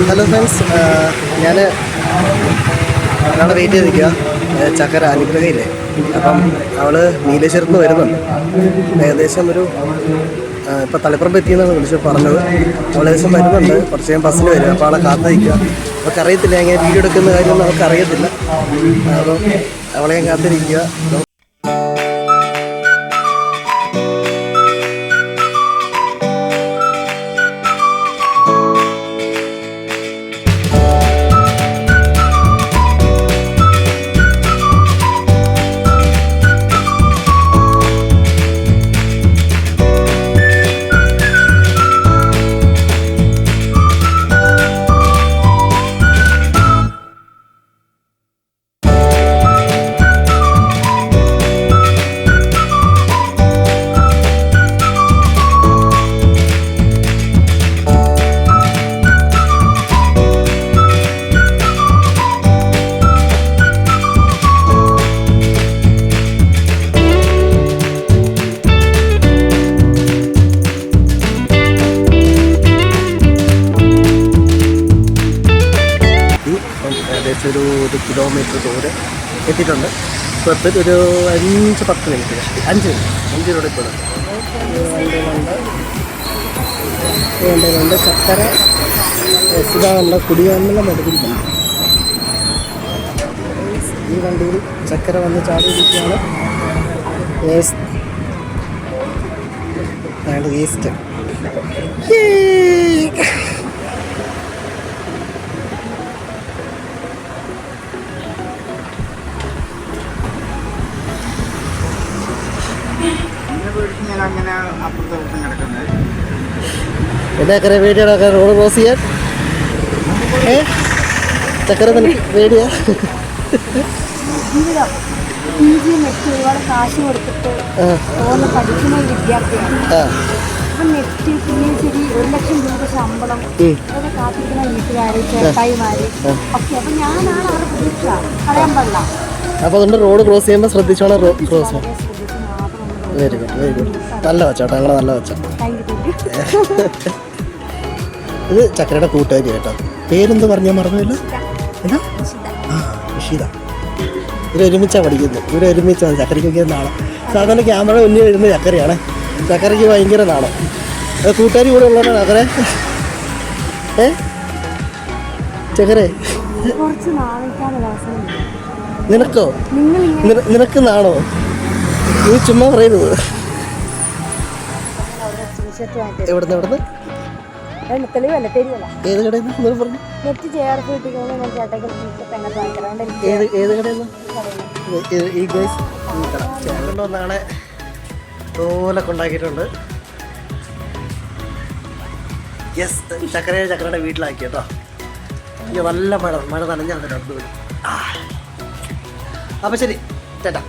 Hello friends, ഞാൻ ഒരാളെ wait ചെയ്ത് നിൽക്കുക. ചക്കര അനുഗ്രഹയില്ലേ, അപ്പം അവൾ നീലേശ്വരത്ത് വരുന്നുണ്ട്. ഏകദേശം ഒരു ഇപ്പോൾ തളിപ്പറമ്പ് എത്തിയെന്നാണ് വിളിച്ച് പറഞ്ഞത്. അവൾ ഏകദേശം വരുന്നുണ്ട്. കുറച്ച് ഞാൻ ബസ്സിൽ വരും. അപ്പോൾ അവളെ കാത്തു നിൽക്കുക. അവൾക്കറിയത്തില്ല എങ്ങനെ വീഡിയോ എടുക്കുന്ന കാര്യമൊന്നും അവൾക്കറിയത്തില്ല. അപ്പം അവളെ ഞാൻ കാത്തിരിക്കുക. ഏകദേശം ഒരു കിലോമീറ്റർ ദൂരെ എത്തിയിട്ടുണ്ട്. ഇപ്പോൾ ഒരു 5-10 മിനിറ്റ്, 5 മിനിറ്റ് ഇപ്പോൾ വേണ്ടതുണ്ട്. ചക്കര ഇതാ നമ്മുടെ കുടിയാനെല്ലാം എടുത്തിരിക്കുന്നു. ഈ വണ്ടിയിൽ ചക്കര വന്ന് ചാടിയിരിക്കുകയാണ്. വേസ്റ്റ് എന്നാ ചക്കര പേടിയാണോ റോഡ് ക്രോസ് ചെയ്യാൻ? ചക്കര പേടിയാ? ഒരുപാട് കാശ് കൊടുത്തിട്ട് പഠിക്കുന്ന ഒരു വിദ്യാർത്ഥിയാണ്. അപ്പം നെറ്റ് പിന്നെ ശരി 1 ലക്ഷം രൂപ ശമ്പളം അതൊക്കെ കാത്തിരിക്കുന്ന വീട്ടുകാര്, ചേട്ടായിമാര് ഒക്കെ. അപ്പം ഞാനാണ് അവരുടെ പ്രതീക്ഷ, കളയാൻ പാടില്ല. അപ്പോൾ അതുകൊണ്ട് റോഡ് ക്രോസ് ചെയ്യുമ്പോൾ ശ്രദ്ധിച്ചോണം. Cross very good, very good. നല്ല വച്ചാട്ടോ, ഞങ്ങളെ നല്ല വച്ച. ഇത് ചക്കരയുടെ കൂട്ടുകാരി കേട്ടോ. പേരെന്ത് പറഞ്ഞാൽ മറന്നില്ല? എന്താ? ഇഷിത. ഇവരൊരുമിച്ചാണ് പഠിക്കുന്നത്. ഇവരൊരുമിച്ചാണ് ചക്കരയ്ക്ക് നാളെ. സാധാരണ ക്യാമറ മുന്നിൽ വരുന്ന ചക്കരയാണ്. ചക്കരയ്ക്ക് ഭയങ്കര നാളെ. അത് കൂട്ടുകാരി കൂടെ ഉള്ളതാണ് ചക്കര. ചക്കരേ, നിനക്കോ? നിനക്ക് നാണോ? നീ ചുമ്മാ പറയുന്നത്. എവിടുന്ന്? ഏത് കടയിൽ നിന്ന് പറഞ്ഞു? ഏത് കടയിൽ നിന്ന്? ഈ ഗൈസ് കൊണ്ടുവന്നാണ് തോലൊക്കെ ഉണ്ടാക്കിയിട്ടുണ്ട്. യെസ്, ചക്കരയുടെ വീട്ടിലാക്കി കേട്ടോ. അയ്യോ, നല്ല മഴ നനഞ്ഞാൽ അപ്പം ശരി ചേട്ടാ.